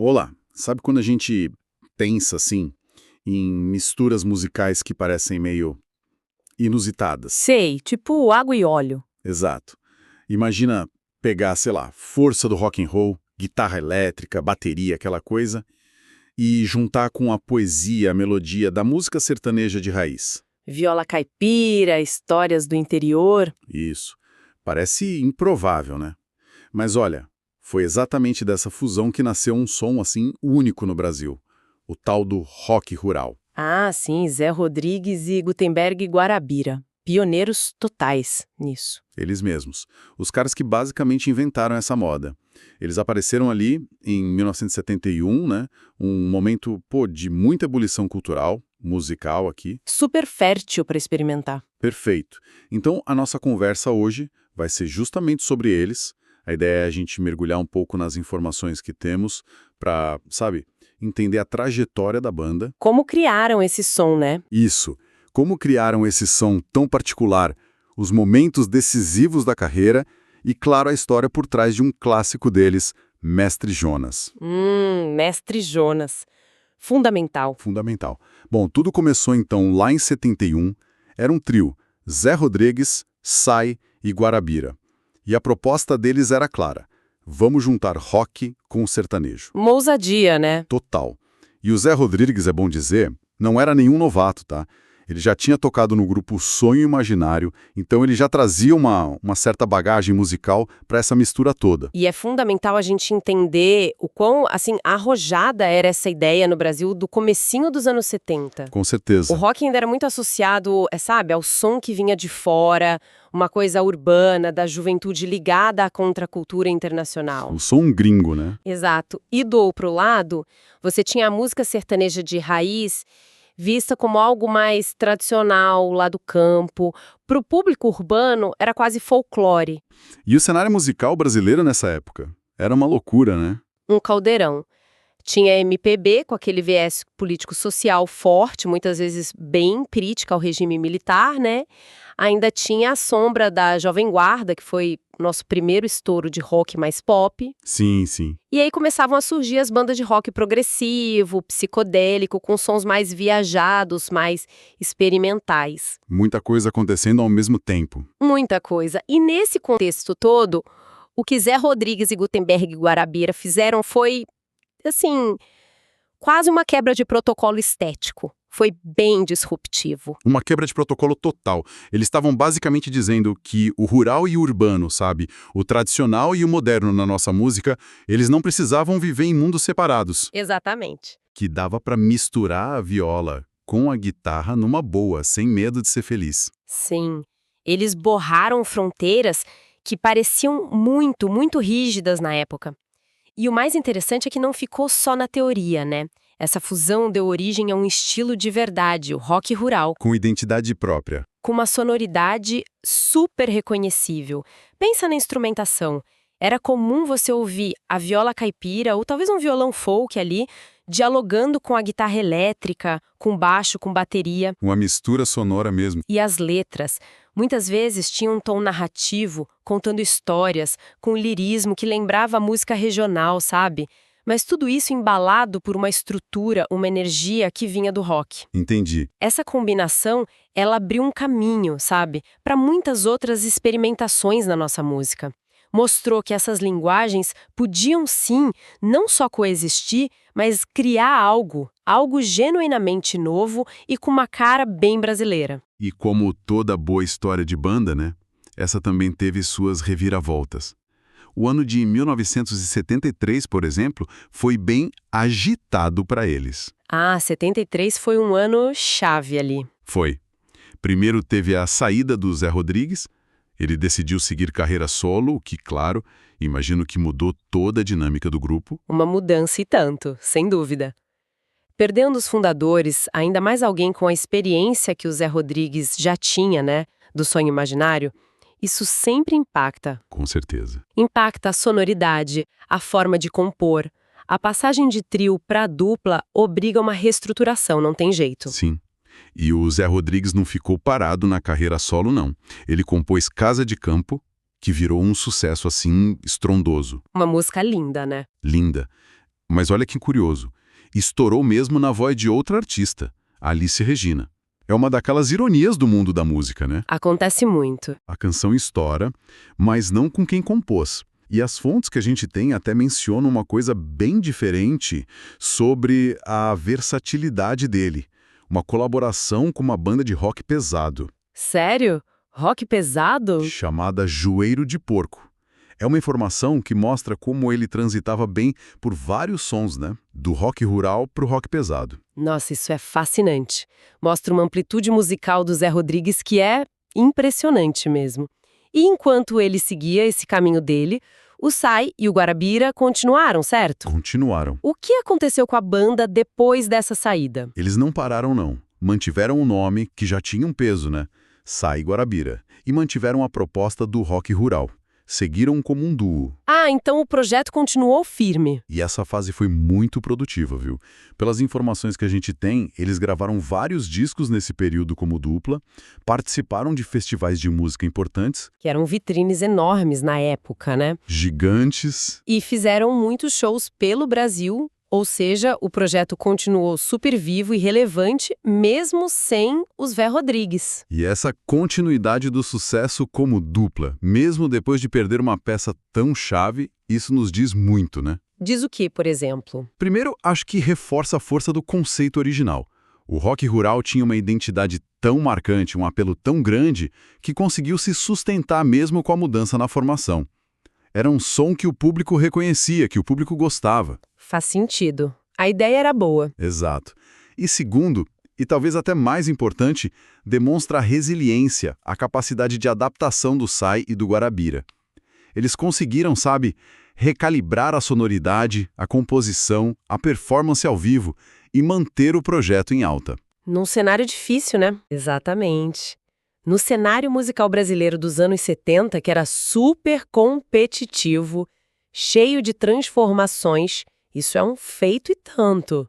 Olá, sabe quando a gente pensa assim em misturas musicais que parecem meio inusitadas? Sei, tipo água e óleo. Exato. Imagina pegar, sei lá, força do rock and roll, guitarra elétrica, bateria, aquela coisa, e juntar com a poesia, a melodia da música sertaneja de raiz. Viola caipira, histórias do interior. Isso. Parece improvável, né? Mas olha, foi exatamente dessa fusão que nasceu um som assim único no Brasil, o tal do rock rural. Ah, sim, Zé Rodrigues e Gutenberg Guarabira. Pioneiros totais nisso. Eles mesmos. Os caras que basicamente inventaram essa moda. Eles apareceram ali em 1971, né? Um momento, de muita ebulição cultural, musical aqui. Super fértil para experimentar. Perfeito. Então, a nossa conversa hoje vai ser justamente sobre eles. A ideia é a gente mergulhar um pouco nas informações que temos para, sabe, entender a trajetória da banda. Como criaram esse som, né? Isso. Como criaram esse som tão particular, os momentos decisivos da carreira e, claro, a história por trás de um clássico deles, Mestre Jonas. Mestre Jonas. Fundamental. Fundamental. Bom, tudo começou então lá em 71, era um trio, Zé Rodrigues, Sai e Guarabira. E a proposta deles era clara, vamos juntar rock com sertanejo. Uma ousadia, né? Total. E o Zé Rodrigues, é bom dizer, não era nenhum novato, tá? Ele já tinha tocado no grupo Sonho Imaginário, então ele já trazia uma certa bagagem musical para essa mistura toda. E é fundamental a gente entender o quão, assim, arrojada era essa ideia no Brasil do comecinho dos anos 70. Com certeza. O rock ainda era muito associado, sabe, ao som que vinha de fora, uma coisa urbana, da juventude ligada à contracultura internacional. O som gringo, né? Exato. E do outro lado, você tinha a música sertaneja de raiz, vista como algo mais tradicional, lá do campo. Para o público urbano, era quase folclore. E o cenário musical brasileiro nessa época? Era uma loucura, né? Um caldeirão. Tinha MPB, com aquele viés político-social forte, muitas vezes bem crítica ao regime militar, né? Ainda tinha a sombra da Jovem Guarda, que foi nosso primeiro estouro de rock mais pop. Sim, sim. E aí começavam a surgir as bandas de rock progressivo, psicodélico, com sons mais viajados, mais experimentais. Muita coisa acontecendo ao mesmo tempo. Muita coisa. E nesse contexto todo, o que Zé Rodrigues e Gutenberg Guarabira fizeram foi, assim, quase uma quebra de protocolo estético. Foi bem disruptivo. Uma quebra de protocolo total. Eles estavam basicamente dizendo que o rural e o urbano, sabe? O tradicional e o moderno na nossa música, eles não precisavam viver em mundos separados. Exatamente. Que dava para misturar a viola com a guitarra numa boa, sem medo de ser feliz. Sim. Eles borraram fronteiras que pareciam muito, muito rígidas na época. E o mais interessante é que não ficou só na teoria, né? Essa fusão deu origem a um estilo de verdade, o rock rural, Com identidade própria. com uma sonoridade super reconhecível. Pensa na instrumentação. Era comum você ouvir a viola caipira ou talvez um violão folk ali, dialogando com a guitarra elétrica, com baixo, com bateria. Uma mistura sonora mesmo. E as letras, muitas vezes tinham um tom narrativo, contando histórias, com lirismo que lembrava a música regional, sabe? Mas tudo isso embalado por uma estrutura, uma energia que vinha do rock. Entendi. Essa combinação, ela abriu um caminho, sabe, para muitas outras experimentações na nossa música. Mostrou que essas linguagens podiam sim, não só coexistir, mas criar algo genuinamente novo e com uma cara bem brasileira. E como toda boa história de banda, né? Essa também teve suas reviravoltas. O ano de 1973, por exemplo, foi bem agitado para eles. Ah, 73 foi um ano chave ali. Foi. Primeiro teve a saída do Zé Rodrigues. Ele decidiu seguir carreira solo, o que, claro, imagino que mudou toda a dinâmica do grupo. Uma mudança e tanto, sem dúvida. Perdendo os fundadores, ainda mais alguém com a experiência que o Zé Rodrigues já tinha, né, do Sonho Imaginário, isso sempre impacta. Com certeza. Impacta a sonoridade, a forma de compor. A passagem de trio para dupla obriga uma reestruturação, não tem jeito. Sim. E o Zé Rodrigues não ficou parado na carreira solo, não. Ele compôs Casa de Campo, que virou um sucesso assim estrondoso. Uma música linda, né? Linda. Mas olha que curioso, estourou mesmo na voz de outra artista, Alice Regina. É uma daquelas ironias do mundo da música, né? Acontece muito. A canção estoura, mas não com quem compôs. E as fontes que a gente tem até mencionam uma coisa bem diferente sobre a versatilidade dele. Uma colaboração com uma banda de rock pesado, Sério? Rock pesado? chamada Joelho de Porco. É uma informação que mostra como ele transitava bem por vários sons, né? Do rock rural pro rock pesado. Nossa, isso é fascinante. Mostra uma amplitude musical do Zé Rodrigues que é impressionante mesmo. E enquanto ele seguia esse caminho dele, o Sai e o Guarabira continuaram, certo? Continuaram. O que aconteceu com a banda depois dessa saída? Eles não pararam, não. Mantiveram o nome, que já tinha um peso, né? Sai Guarabira. E mantiveram a proposta do rock rural. Seguiram como um duo. Ah, então o projeto continuou firme. E essa fase foi muito produtiva, viu? Pelas informações que a gente tem, eles gravaram vários discos nesse período como dupla, participaram de festivais de música importantes, Que eram vitrines enormes na época, né? gigantes. E fizeram muitos shows pelo Brasil, ou seja, o projeto continuou super vivo e relevante, mesmo sem os Vé Rodrigues. E essa continuidade do sucesso como dupla, mesmo depois de perder uma peça tão chave, isso nos diz muito, né? Diz o que, por exemplo? Primeiro, acho que reforça a força do conceito original. O rock rural tinha uma identidade tão marcante, um apelo tão grande, que conseguiu se sustentar mesmo com a mudança na formação. Era um som que o público reconhecia, que o público gostava. Faz sentido. A ideia era boa. Exato. E segundo, e talvez até mais importante, demonstra a resiliência, a capacidade de adaptação do Sai e do Guarabira. Eles conseguiram, sabe, recalibrar a sonoridade, a composição, a performance ao vivo e manter o projeto em alta. Num cenário difícil, né? Exatamente. No cenário musical brasileiro dos anos 70, que era super competitivo, cheio de transformações, isso é um feito e tanto.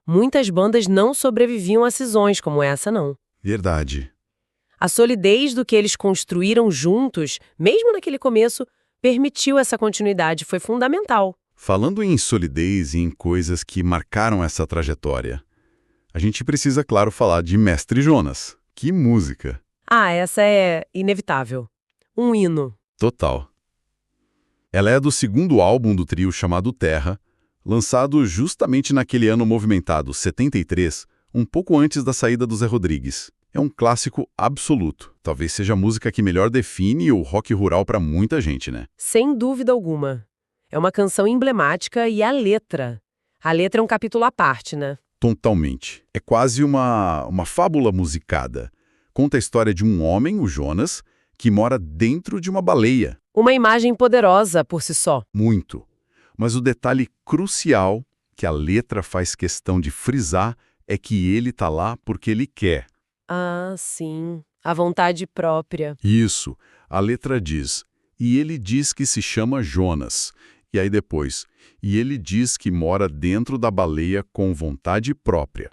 Muitas bandas não sobreviviam a cisões como essa, não. Verdade. A solidez do que eles construíram juntos, mesmo naquele começo, permitiu essa continuidade, foi fundamental. Falando em solidez e em coisas que marcaram essa trajetória, a gente precisa, claro, falar de Mestre Jonas. Que música! Ah, essa é inevitável. Um hino. Total. Ela é do segundo álbum do trio chamado Terra, lançado justamente naquele ano movimentado, 73, um pouco antes da saída do Zé Rodrigues. É um clássico absoluto. Talvez seja a música que melhor define o rock rural para muita gente, né? Sem dúvida alguma. É uma canção emblemática e a letra. A letra é um capítulo à parte, né? Totalmente. É quase uma fábula musicada. Conta a história de um homem, o Jonas, que mora dentro de uma baleia. Uma imagem poderosa por si só. Muito. Mas o detalhe crucial que a letra faz questão de frisar é que ele tá lá porque ele quer. Ah, sim. A vontade própria. Isso. A letra diz, e ele diz que se chama Jonas. E aí depois, e ele diz que mora dentro da baleia com vontade própria.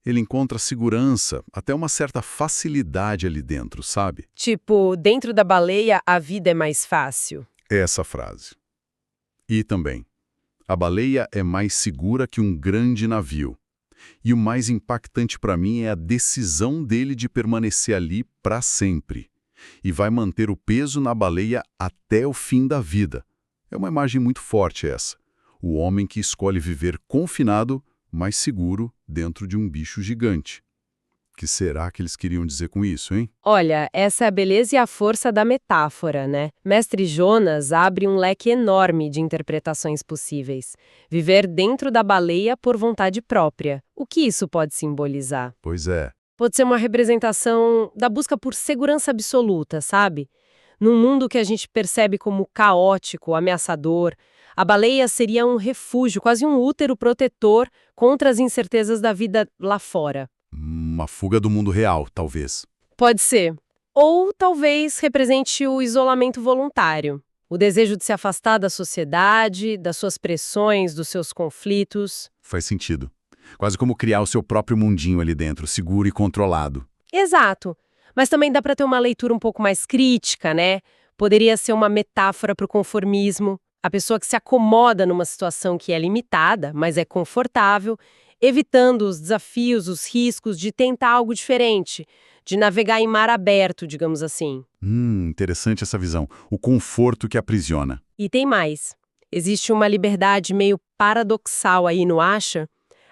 Ele encontra segurança, até uma certa facilidade ali dentro, sabe? Tipo, dentro da baleia a vida é mais fácil. Essa frase. E também, a baleia é mais segura que um grande navio. E o mais impactante para mim é a decisão dele de permanecer ali para sempre. E vai manter o peso na baleia até o fim da vida. É uma imagem muito forte essa. O homem que escolhe viver confinado, mas seguro, dentro de um bicho gigante. O que será que eles queriam dizer com isso, hein? Olha, essa é a beleza e a força da metáfora, né? Mestre Jonas abre um leque enorme de interpretações possíveis. Viver dentro da baleia por vontade própria. O que isso pode simbolizar? Pois é. Pode ser uma representação da busca por segurança absoluta, sabe? Num mundo que a gente percebe como caótico, ameaçador, a baleia seria um refúgio, quase um útero protetor contra as incertezas da vida lá fora. Uma fuga do mundo real, talvez. Pode ser. Ou talvez represente o isolamento voluntário, o desejo de se afastar da sociedade, das suas pressões, dos seus conflitos. Faz sentido. Quase como criar o seu próprio mundinho ali dentro, seguro e controlado. Exato. Mas também dá para ter uma leitura um pouco mais crítica, né? Poderia ser uma metáfora para o conformismo. A pessoa que se acomoda numa situação que é limitada, mas é confortável, evitando os desafios, os riscos de tentar algo diferente, de navegar em mar aberto, digamos assim. Interessante essa visão. O conforto que aprisiona. E tem mais. Existe uma liberdade meio paradoxal aí, não acha?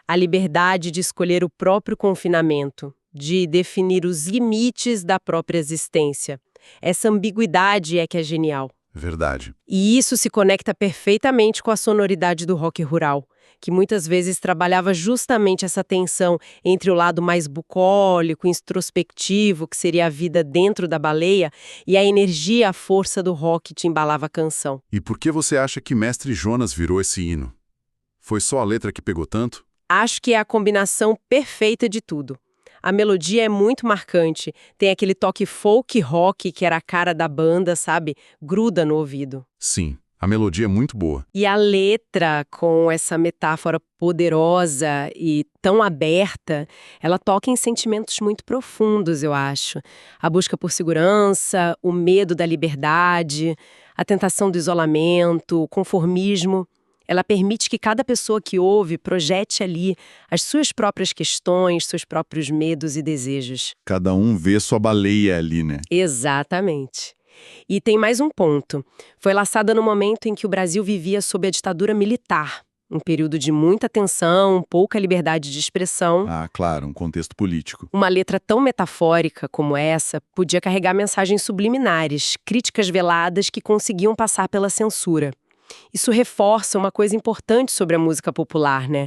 A liberdade de escolher o próprio confinamento, de definir os limites da própria existência. Essa ambiguidade é que é genial. Verdade. E isso se conecta perfeitamente com a sonoridade do rock rural, que muitas vezes trabalhava justamente essa tensão entre o lado mais bucólico, introspectivo, que seria a vida dentro da baleia, e a energia, a força do rock que embalava a canção. E por que você acha que Mestre Jonas virou esse hino? Foi só a letra que pegou tanto? Acho que é a combinação perfeita de tudo. A melodia é muito marcante, tem aquele toque folk rock que era a cara da banda, sabe? Gruda no ouvido. Sim, a melodia é muito boa. E a letra, com essa metáfora poderosa e tão aberta, ela toca em sentimentos muito profundos, eu acho. A busca por segurança, o medo da liberdade, a tentação do isolamento, o conformismo. Ela permite que cada pessoa que ouve projete ali as suas próprias questões, seus próprios medos e desejos. Cada um vê sua baleia ali, né? Exatamente. E tem mais um ponto. Foi lançada no momento em que o Brasil vivia sob a ditadura militar, um período de muita tensão, pouca liberdade de expressão. Ah, claro, um contexto político. Uma letra tão metafórica como essa podia carregar mensagens subliminares, críticas veladas que conseguiam passar pela censura. Isso reforça uma coisa importante sobre a música popular, né?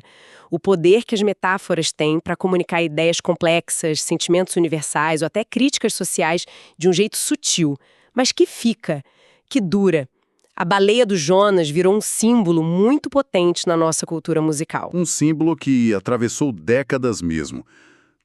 O poder que as metáforas têm para comunicar ideias complexas, sentimentos universais ou até críticas sociais de um jeito sutil, mas que fica, que dura. A baleia do Jonas virou um símbolo muito potente na nossa cultura musical. Um símbolo que atravessou décadas mesmo.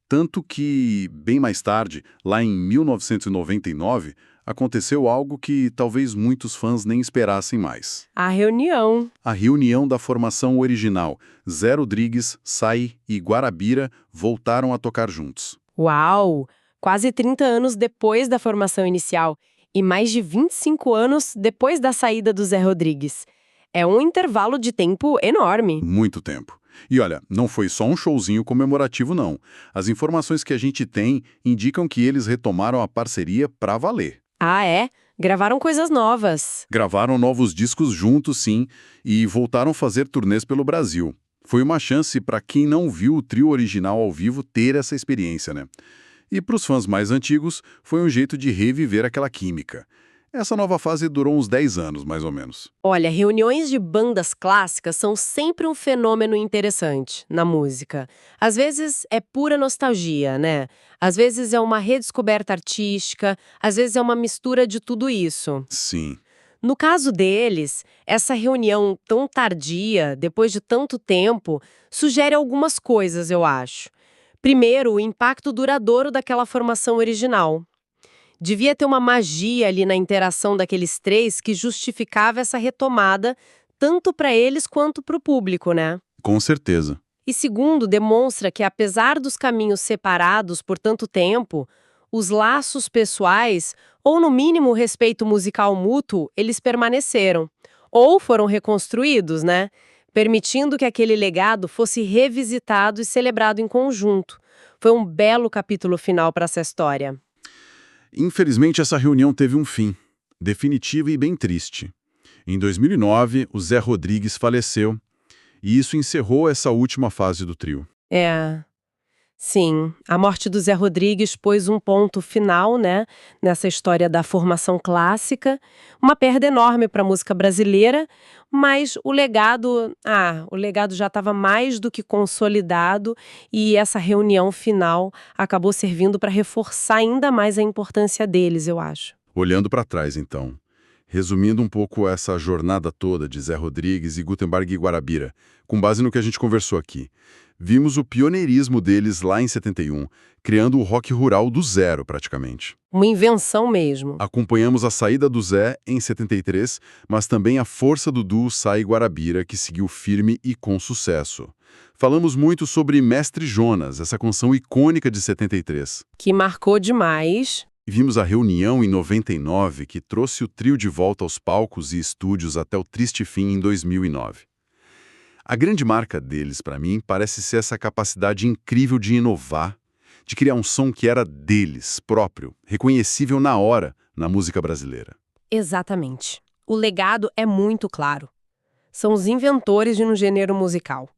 Tanto que, bem mais tarde, lá em 1999, aconteceu algo que talvez muitos fãs nem esperassem mais. A reunião. A reunião da formação original. Zé Rodrigues, Sai e Guarabira voltaram a tocar juntos. Uau! Quase 30 anos depois da formação inicial e mais de 25 anos depois da saída do Zé Rodrigues. É um intervalo de tempo enorme. Muito tempo. E olha, não foi só um showzinho comemorativo, não. As informações que a gente tem indicam que eles retomaram a parceria pra valer. Ah, é? Gravaram coisas novas. Gravaram novos discos juntos, sim, e voltaram a fazer turnês pelo Brasil. Foi uma chance para quem não viu o trio original ao vivo ter essa experiência, né? E para os fãs mais antigos, foi um jeito de reviver aquela química. Essa nova fase durou uns 10 anos, mais ou menos. Olha, reuniões de bandas clássicas são sempre um fenômeno interessante na música. Às vezes é pura nostalgia, né? Às vezes é uma redescoberta artística, às vezes é uma mistura de tudo isso. Sim. No caso deles, essa reunião tão tardia, depois de tanto tempo, sugere algumas coisas, eu acho. Primeiro, o impacto duradouro daquela formação original. Devia ter uma magia ali na interação daqueles três que justificava essa retomada, tanto para eles quanto para o público, né? Com certeza. E segundo, demonstra que apesar dos caminhos separados por tanto tempo, os laços pessoais, ou no mínimo o respeito musical mútuo, eles permaneceram. Ou foram reconstruídos, né? Permitindo que aquele legado fosse revisitado e celebrado em conjunto. Foi um belo capítulo final para essa história. Infelizmente, essa reunião teve um fim, definitivo e bem triste. Em 2009, o Zé Rodrigues faleceu, e isso encerrou essa última fase do trio. Sim, a morte do Zé Rodrigues pôs um ponto final, né, nessa história da formação clássica, uma perda enorme para a música brasileira, mas o legado já estava mais do que consolidado e essa reunião final acabou servindo para reforçar ainda mais a importância deles, eu acho. Olhando para trás, então, resumindo um pouco essa jornada toda de Zé Rodrigues e Gutenberg e Guarabira, com base no que a gente conversou aqui, vimos o pioneirismo deles lá em 71, criando o rock rural do zero, praticamente. Uma invenção mesmo. Acompanhamos a saída do Zé em 73, mas também a força do duo Sai e Guarabira, que seguiu firme e com sucesso. Falamos muito sobre Mestre Jonas, essa canção icônica de 73. Que marcou demais. E vimos a reunião em 99, que trouxe o trio de volta aos palcos e estúdios até o triste fim em 2009. A grande marca deles, para mim, parece ser essa capacidade incrível de inovar, de criar um som que era deles, próprio, reconhecível na hora na música brasileira. Exatamente. O legado é muito claro. São os inventores de um gênero musical.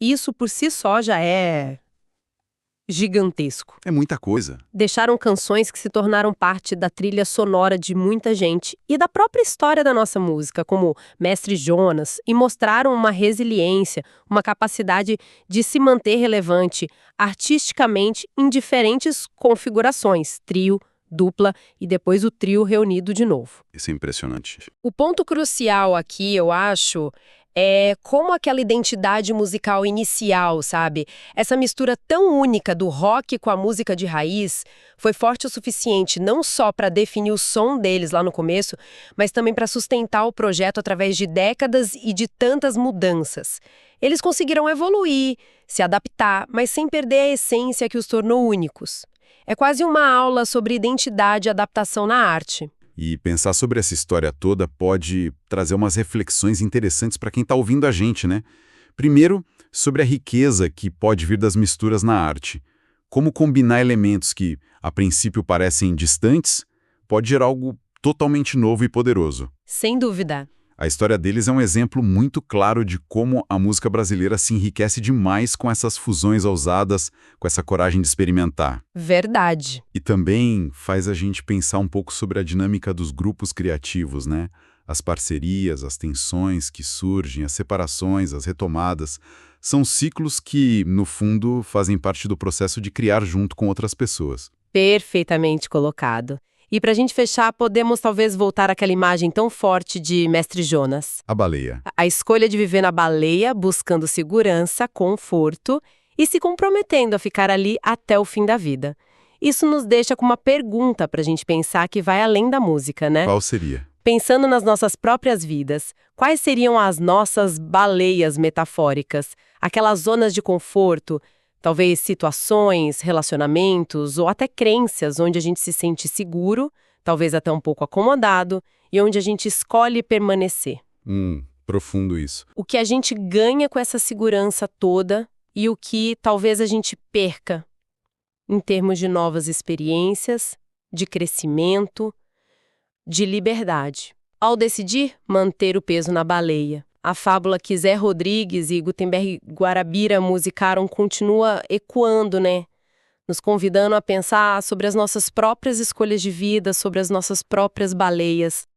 Isso por si só já é gigantesco. É muita coisa. Deixaram canções que se tornaram parte da trilha sonora de muita gente e da própria história da nossa música, como Mestre Jonas, e mostraram uma resiliência, uma capacidade de se manter relevante artisticamente em diferentes configurações, trio, dupla e depois o trio reunido de novo. Isso é impressionante. O ponto crucial aqui, eu acho, é como aquela identidade musical inicial, sabe? Essa mistura tão única do rock com a música de raiz foi forte o suficiente não só para definir o som deles lá no começo, mas também para sustentar o projeto através de décadas e de tantas mudanças. Eles conseguiram evoluir, se adaptar, mas sem perder a essência que os tornou únicos. É quase uma aula sobre identidade e adaptação na arte. E pensar sobre essa história toda pode trazer umas reflexões interessantes para quem está ouvindo a gente, né? Primeiro, sobre a riqueza que pode vir das misturas na arte. Como combinar elementos que, a princípio, parecem distantes, pode gerar algo totalmente novo e poderoso. Sem dúvida. A história deles é um exemplo muito claro de como a música brasileira se enriquece demais com essas fusões ousadas, com essa coragem de experimentar. Verdade. E também faz a gente pensar um pouco sobre a dinâmica dos grupos criativos, né? As parcerias, as tensões que surgem, as separações, as retomadas. São ciclos que, no fundo, fazem parte do processo de criar junto com outras pessoas. Perfeitamente colocado. E para a gente fechar, podemos talvez voltar àquela imagem tão forte de Mestre Jonas. A baleia. A escolha de viver na baleia, buscando segurança, conforto e se comprometendo a ficar ali até o fim da vida. Isso nos deixa com uma pergunta para a gente pensar que vai além da música, né? Qual seria? Pensando nas nossas próprias vidas, quais seriam as nossas baleias metafóricas? Aquelas zonas de conforto, talvez situações, relacionamentos ou até crenças onde a gente se sente seguro, talvez até um pouco acomodado, e onde a gente escolhe permanecer. Profundo isso. O que a gente ganha com essa segurança toda e o que talvez a gente perca em termos de novas experiências, de crescimento, de liberdade. Ao decidir manter o peso na baleia, a fábula que Zé Rodrigues e Gutenberg Guarabira musicaram continua ecoando, né? Nos convidando a pensar sobre as nossas próprias escolhas de vida, sobre as nossas próprias baleias.